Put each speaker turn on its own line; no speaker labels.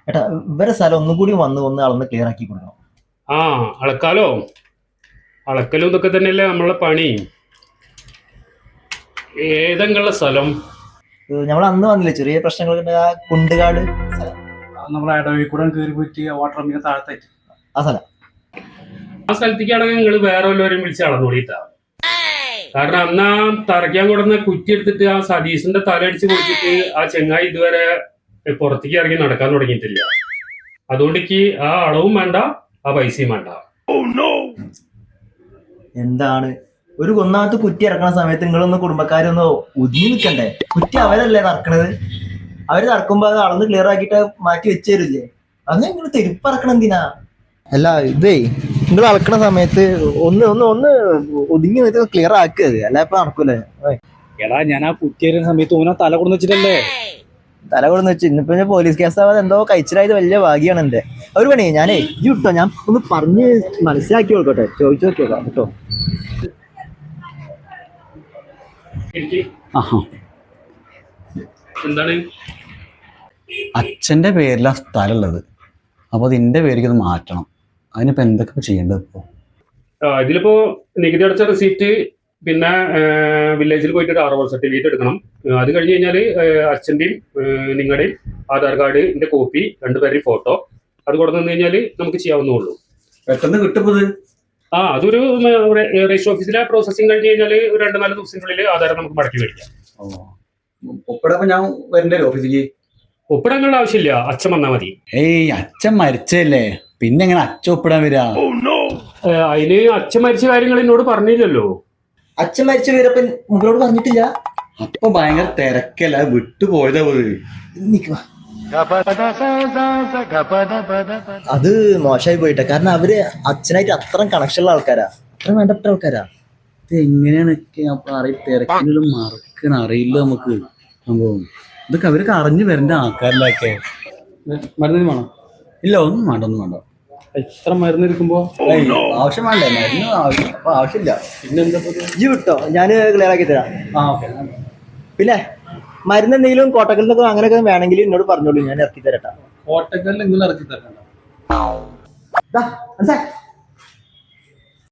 ഏട്ടാ ഇവരെ സ്ഥലം ഒന്നും കൂടി ഒന്ന് അളന്ന് ക്ലിയർ ആക്കി കൊടുക്കണം.
ആ അളക്കാലോ, അളക്കലും ഇതൊക്കെ തന്നെയല്ലേ നമ്മളെ പണി. ഏതെങ്കിലും സ്ഥലം
നമ്മൾ അന്ന് വന്നില്ലേ ചെറിയ പ്രശ്നങ്ങൾ ആ കുണ്ടുകാട് സ്ഥലം.
നമ്മളെ ഇടവഴി കൂടെ കയറി പോയിട്ട് വാട്ടർ റമ്മിന് താഴത്തായിട്ട്
ആ സ്ഥലം.
ആ സ്ഥലത്തേക്കാണെങ്കിൽ നിങ്ങൾ വേറെ വല്ലവരെയും വിളിച്ച് അളന്നോളിട്ടാ. കാരണം അന്ന് ആ തറയ്ക്കാൻ കൊടുന്ന കുറ്റി എടുത്തിട്ട് ആ സതീശന്റെ തല അടിച്ച് പൊളിച്ചിട്ട് ആ ചെങ്ങായി ഇതുവരെ പുറത്തേക്ക് ഇറങ്ങി നടക്കാൻ തുടങ്ങിയിട്ടില്ല. അതുകൊണ്ടേക്ക് ആ അളവും വേണ്ട, ആ പൈസയും വേണ്ട.
എന്താണ് ഒരു ഒന്നാമത്തെ കുറ്റി ഇറക്കണ സമയത്ത് നിങ്ങളൊന്ന് കുടുംബക്കാരൊന്ന് ഒതുങ്ങി നിൽക്കണ്ടേ? കുറ്റി അവരല്ലേ നടക്കണത്. അവര് നടക്കുമ്പോ അത് അളന്ന് ക്ലിയർ ആക്കിയിട്ട് മാറ്റി വെച്ച് തരില്ലേ? അങ്ങനെ നിങ്ങൾ തെരുപ്പിറക്കണം എന്തിനാ? അല്ല ഇതേ നിങ്ങൾ അളക്കണ സമയത്ത് ഒന്ന് ഒന്ന് ഒന്ന് ഒതുങ്ങി നിൽക്കുന്നത് ക്ലിയർ ആക്കുക, അല്ല ഇപ്പൊ നടക്കൂലേ?
എടാ ഞാൻ ആ കുറ്റിയേരുന്ന സമയത്ത് ഓന തല കൊടുന്ന് വെച്ചിട്ടല്ലേ.
തല കൊടുന്ന് വെച്ച് ഇന്നിപ്പോ പോലീസ് കേസ് ആവാതെ എന്തോ കഴിച്ചിലായത് വലിയ ഭാഗ്യാണ് എന്റെ. ഒരു പണി ഞാനേ ഇജ്ജ് വിട്ടോ, ഞാൻ ഒന്ന് പറഞ്ഞ് മനസ്സിലാക്കി കൊടുക്കട്ടെ, ചോദിച്ചു നോക്കിയോക്കാം കേട്ടോ.
എന്താണ്
അച്ഛന്റെ പേരിലാ സ്ഥലമുള്ളത്, അപ്പൊ അതിന്റെ പേരിലേക്ക് അത് മാറ്റണം. അതിനിപ്പോ എന്തൊക്കെ ചെയ്യേണ്ടത് ഇപ്പൊ?
ഇതിലിപ്പോ നികുതി അടച്ച റെസീറ്റ്, പിന്നെ വില്ലേജിൽ പോയിട്ട് ഒരു ആർവർ സർട്ടിഫിക്കറ്റ് എടുക്കണം. അത് കഴിഞ്ഞ് കഴിഞ്ഞാൽ അച്ഛൻ്റെയും നിങ്ങളുടെയും ആധാർ കാർഡിന്റെ കോപ്പി, രണ്ടുപേരുടെയും ഫോട്ടോ, അത് കൊടുത്തു കഴിഞ്ഞാൽ നമുക്ക് ചെയ്യാവുന്നേ.
പെട്ടെന്ന് കിട്ടുന്നത്.
അതൊരു രജിസ്റ്റർ ഓഫീസിലെ പ്രോസസ്സിംഗ് കഴിഞ്ഞ് കഴിഞ്ഞാൽ ഒരു 2-4 ദിവസത്തിനുള്ളിൽ ആധാരം നമുക്ക് മടക്കി മേടിക്കാം.
ഒപ്പിടപ്പോ ഞാൻ വരണ്ടേ ഓഫീസിലേക്ക്?
ഒപ്പിടാനുള്ള ആവശ്യമില്ല, അച്ഛൻ വന്നാൽ മതി.
ഏയ് അച്ഛൻ മരിച്ചല്ലേ, പിന്നെ എങ്ങനെ അച്ഛൻ ഒപ്പിടാൻ വരാ?
അതിന് അച്ഛൻ മരിച്ച കാര്യങ്ങൾ എന്നോട് പറഞ്ഞില്ലല്ലോ.
അച്ഛൻ മരിച്ച പേരപ്പൻ മുകളോട് പറഞ്ഞിട്ടില്ല.
അപ്പൊ ഭയങ്കര തിരക്കല്ല, വിട്ടുപോയതാ പോയത്.
അത് മോശമായി പോയിട്ടെ, കാരണം അവര് അച്ഛനായിട്ട് അത്രയും കണക്ഷനുള്ള ആൾക്കാരാ, അത്രയും വേണ്ടപ്പെട്ട ആൾക്കാരാ.
ഇത് എങ്ങനെയാണൊക്കെ തിരക്കിലും മറക്കണ അറിയില്ല നമുക്ക് സംഭവം. ഇതൊക്കെ അവരൊക്കെ അറിഞ്ഞു വരേണ്ട ആൾക്കാരിലൊക്കെ.
മരുന്നിന് വേണം?
ഇല്ല, ഒന്നും വേണ്ട, ഒന്നും വേണ്ട.
ഇത്ര മരുന്ന് ഇരിക്കുമ്പോ
ആവശ്യം വേണ്ടേ? മരുന്ന് ആവശ്യമില്ല.
പിന്നെന്താ
ഇജ്ജ് വിട്ടോ, ഞാൻ ക്ലിയർ ആക്കി തരാം.
ഓക്കെ.
പിന്നെ മരുന്ന് എന്തെങ്കിലും കോട്ടക്കലിൽ നിന്നൊക്കെ അങ്ങനെയൊക്കെ വേണമെങ്കിൽ എന്നോട് പറഞ്ഞോളൂ, ഞാൻ ഇറക്കി തരട്ടാ.
കോട്ടക്കലിൽ നിങ്ങൾ ഇറക്കി തരണ്ട.